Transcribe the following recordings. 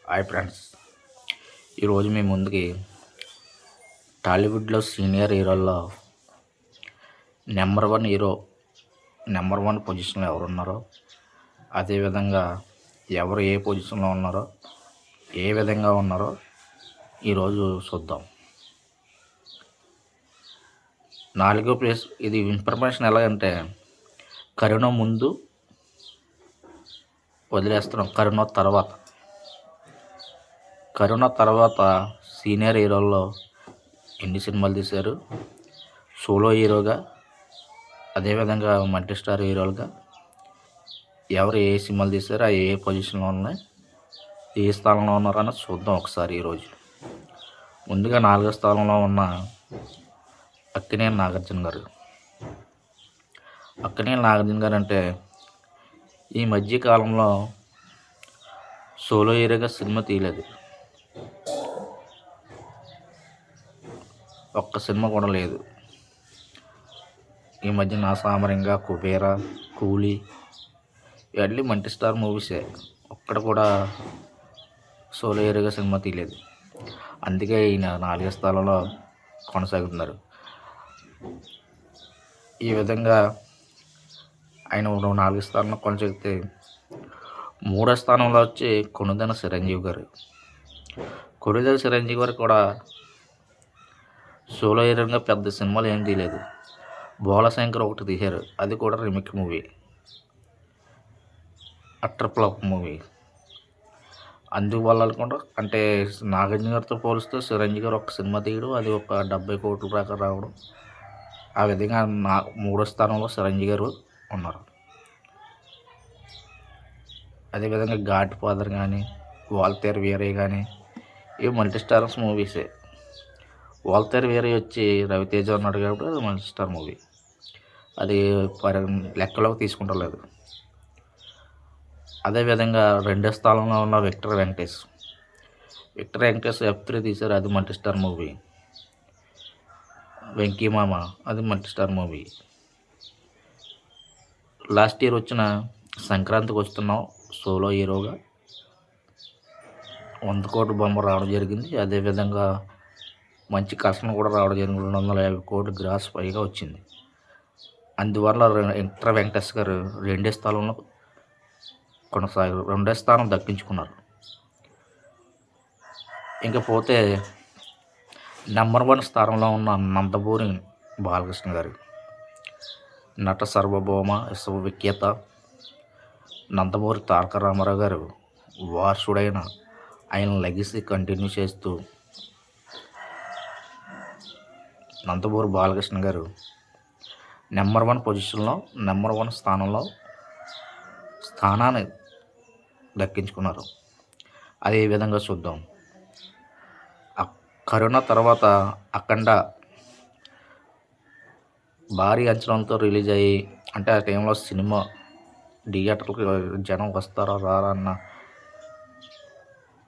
Hi friends, ఈరోజు మీ ముందుకి టాలీవుడ్లో సీనియర్ హీరోల్లో నెంబర్ వన్ పొజిషన్లో ఎవరున్నారో, అదేవిధంగా ఎవరు ఏ పొజిషన్లో ఉన్నారో, ఏ విధంగా ఉన్నారో ఈరోజు చూద్దాం. 4వ ప్లేస్. ఇది ఇన్ఫర్మేషన్ ఎలాగంటే కరోనా ముందు వదిలేస్తున్నాం, కరోనా తర్వాత సీనియర్ హీరోల్లో ఎన్ని సినిమాలు తీశారు, సోలో హీరోగా, అదేవిధంగా మల్టీ స్టార్ హీరోలుగా ఎవరు ఏ సినిమాలు తీశారు, అవి ఏ పొజిషన్లో ఉన్నాయి, ఏ స్థానంలో ఉన్నారని చూద్దాం ఒకసారి. ఈరోజు ముందుగా 4వ స్థానంలో ఉన్న అక్కినేని నాగార్జున గారు అంటే ఈ మధ్యకాలంలో సోలో హీరోగా సినిమా తీయలేదు, ఒక్క సినిమా కూడా లేదు. ఈ మధ్య నా సామరంగా, కుబేర, కూలీ ఇవన్నీ మల్టీ స్టార్ మూవీసే, ఒక్కడ కూడా సోలో హీరోగా సినిమా తీయలేదు. అందుకే ఈయన 4వ స్థానంలో కొనసాగుతున్నారు. ఈ విధంగా ఆయన 4వ స్థానంలో కొనసాగితే 3వ స్థానంలో వచ్చి కొణిదెల చిరంజీవి గారు కూడా సోలో హీరోగా పెద్ద సినిమాలు ఏం తీయలేదు. బోలశంకర్ ఒకటి తీశారు, అది కూడా remake movie, utter flop movie. అందువల్ల కూడా అంటే నాగార్జున గారితో పోలిస్తే చిరంజీవి గారు ఒక సినిమా తీయడం, అది ఒక 70 కోట్ల దాకా రావడం, ఆ విధంగా 3వ స్థానంలో చిరంజీవి గారు ఉన్నారు. అదేవిధంగా ఘాట్ ఫాదర్ కానీ, వాల్తేరు వీరయ్య కానీ ఇవి మల్టీ స్టార్స్ మూవీసే. వాల్తేరు వీరయ్య వచ్చి రవితేజ ఉన్నాడు కాబట్టి అది మల్టీ స్టార్ మూవీ, అది లెక్కలోకి తీసుకుంటలేదు. అదేవిధంగా 2వ స్థానంలో ఉన్న విక్టర్ వెంకటేష్ F3 తీశారు, అది మల్టీ స్టార్ మూవీ. వెంకీ మామ, అది multi star movie. Last year వచ్చిన సంక్రాంతికి వస్తున్నాం సోలో హీరోగా 100 కోట్ల బొమ్మ రావడం జరిగింది. అదేవిధంగా మంచి కష్టం కూడా రావడం జరిగింది, 250 కోట్ల గ్రాస్ పైగా వచ్చింది. అందువల్ల విక్టర్ వెంకటేష్ గారు 2వ స్థానంలో కొనసాగారు, 2వ స్థానం దక్కించుకున్నారు. ఇంకపోతే నెంబర్ 1 స్థానంలో ఉన్న నందమూరి బాలకృష్ణ గారు, నట సార్వభౌమ విశ్వవిఖ్యాత నందమూరి తారక రామారావు గారు వారసుడైన ఆయన లెగసీ కంటిన్యూ చేస్తూ నందమూరి బాలకృష్ణ గారు నెంబర్ 1 పొజిషన్లో, నెంబర్ 1 స్థానాన్ని దక్కించుకున్నారు. అదే విధంగా చూద్దాం. కరోనా తర్వాత అఖండ భారీ అంచనాలతో రిలీజ్ అయ్యి, అంటే ఆ టైంలో సినిమా థియేటర్కి జనం వస్తారా రారా అన్న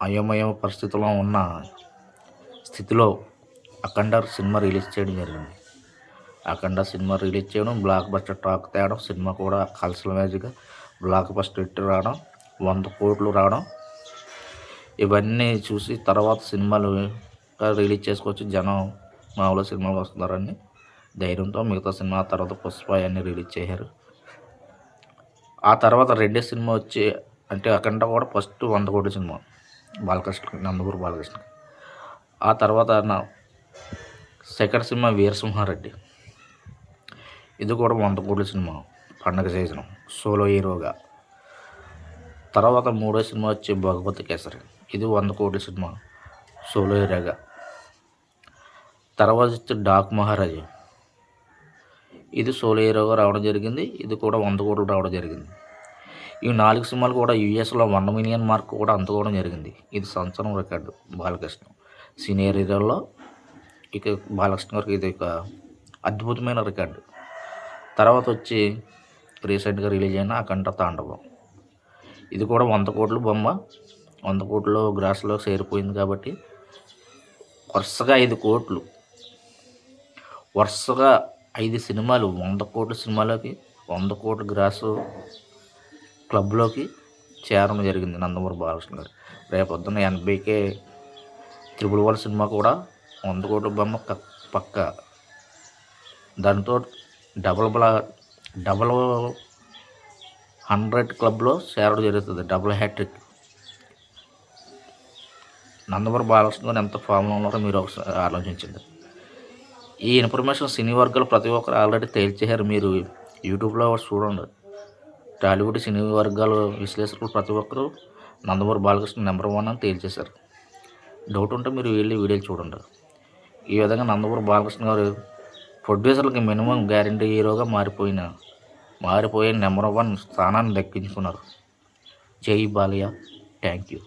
అయోమయ పరిస్థితిలో ఉన్న స్థితిలో అఖండ సినిమా రిలీజ్ చేయడం జరిగింది. అఖండ సినిమా రిలీజ్ చేయడం, బ్లాక్ బస్టర్ టాక్ తేవడం, సినిమా కూడా కల్చరల్ మ్యాజిక్గా బ్లాక్ బస్టర్ హిట్ రావడం, 100 కోట్లు రావడం, ఇవన్నీ చూసి తర్వాత సినిమాలు రిలీజ్ చేసుకోవచ్చు, జనం మామూలు సినిమాలు వస్తున్నారని ధైర్యంతో మిగతా సినిమా తర్వాత పుష్ప అన్నీ రిలీజ్ చేశారు. ఆ తర్వాత 2వ సినిమా వచ్చి అంటే అఖండ కూడా ఫస్ట్ 100 కోట్ల సినిమా నందమూరి బాలకృష్ణ. ఆ తర్వాత సెకండ్ సినిమా వీరసింహారెడ్డి, ఇది కూడా 100 కోట్ల సినిమా, పండగ సీజన్ సోలో హీరోగా. తర్వాత 3వ సినిమా వచ్చి భగవతి కేసరి, ఇది 100 కోట్ల సినిమా సోలో హీరోగా. తర్వాత వచ్చి డాక్ మహారాజు, ఇది సోలో హీరోగా రావడం జరిగింది, ఇది కూడా 100 కోట్లు రావడం జరిగింది. ఈ 4 సినిమాలు కూడా యూఎస్లో 1 మిలియన్ మార్క్ కూడా అందుకోవడం జరిగింది. ఇది సంవత్సరం రికార్డు బాలకృష్ణ సీనియర్ హీరోల్లో. ఇక బాలకృష్ణ గారికి ఇది ఒక అద్భుతమైన రికార్డు. తర్వాత వచ్చి రీసెంట్గా రిలీజ్ అయిన అఖండ తాండవం, ఇది కూడా 100 కోట్ల బొమ్మ, 100 కోట్ల గ్రాస్లో చేరిపోయింది. కాబట్టి వరుసగా 5 సినిమాలు 100 కోట్ల సినిమాలోకి, 100 కోట్ల గ్రాసు క్లబ్లోకి చేరడం జరిగింది నందమూరి బాలకృష్ణ గారు. రేపొద్దున ఎన్బీకే త్రిబుల్ వన్ సినిమా కూడా 100 కోట్ల బొమ్మ పక్క. దాంతో డబల్ 100 క్లబ్లో చేరడం జరుగుతుంది. Double hat trick. నందమూరి బాలకృష్ణ గారు ఎంత ఫామ్లో ఉన్నారో మీరు ఒకసారి ఆలోచించండి. ఈ ఇన్ఫర్మేషన్ సినీ వర్గాలు ప్రతి ఒక్కరు ఆల్రెడీ తేల్చేశారు. మీరు యూట్యూబ్లో చూడండి. టాలీవుడ్ సినీ వర్గాలు విశ్లేషకులు ప్రతి ఒక్కరు నందమూరి బాలకృష్ణ నెంబర్ 1 అని తేల్చేశారు. డౌట్ ఉంటే మీరు వెళ్ళి వీడియోలు చూడండి. ఈ విధంగా నందమూరి బాలకృష్ణ గారు ప్రొడ్యూసర్లకి మినిమం గ్యారంటీ హీరోగా మారిపోయి నెంబర్ 1 స్థానాన్ని దక్కించుకున్నారు. జై బాలయ్య. Thank you.